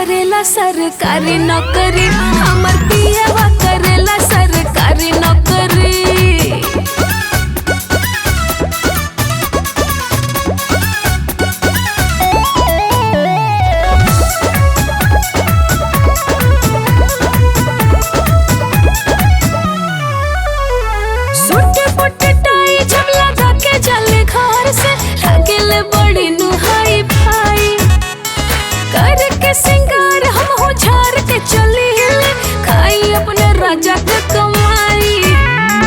करेला सरकारी नौकरी, हमर पियावा करेला सरकारी नौकरी। बड़ी नुहाई भाई करके सिंगार हम हो झार के चली खाई अपने राजा के कमाई।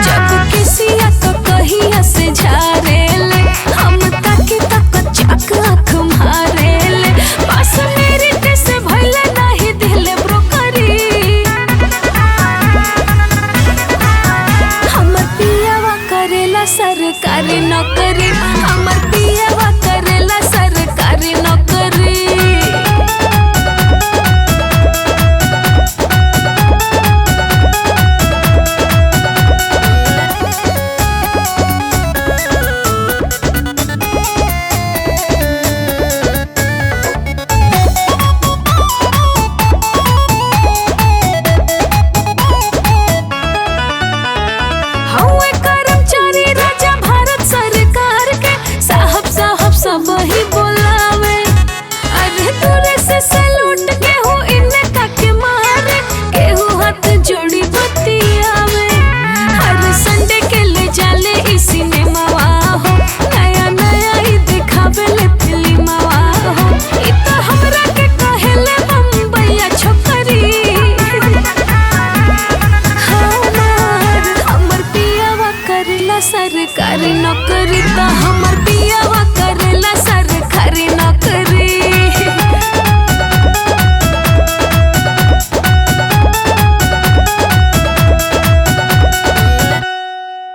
जब किसी तो कहिया से झारे ले हम ताकि तक चाक आँख मारे ले, पास मेरी कैसे भइले नहीं दिले ब्रोकरी। हमर पियावा करेला सरकारी नौकरी, हमर पियावा करेला सरकारी नौकरी। सब ही बोलावे अरे दूरे से सैलूट के हो इन्हें ताके मारे केहू हाथ जोड़ी बतियावे। हर संडे के ले जाले इसी ने मवा हो, नया नया ही दिखावे ले फिल्मवा हो। इतना हमरा के कहेले बम्बईया छोकरी। हमर पियावा करेला सरकारी नौकरी, तो हमर पियावा करेला सरकारी नौकरी।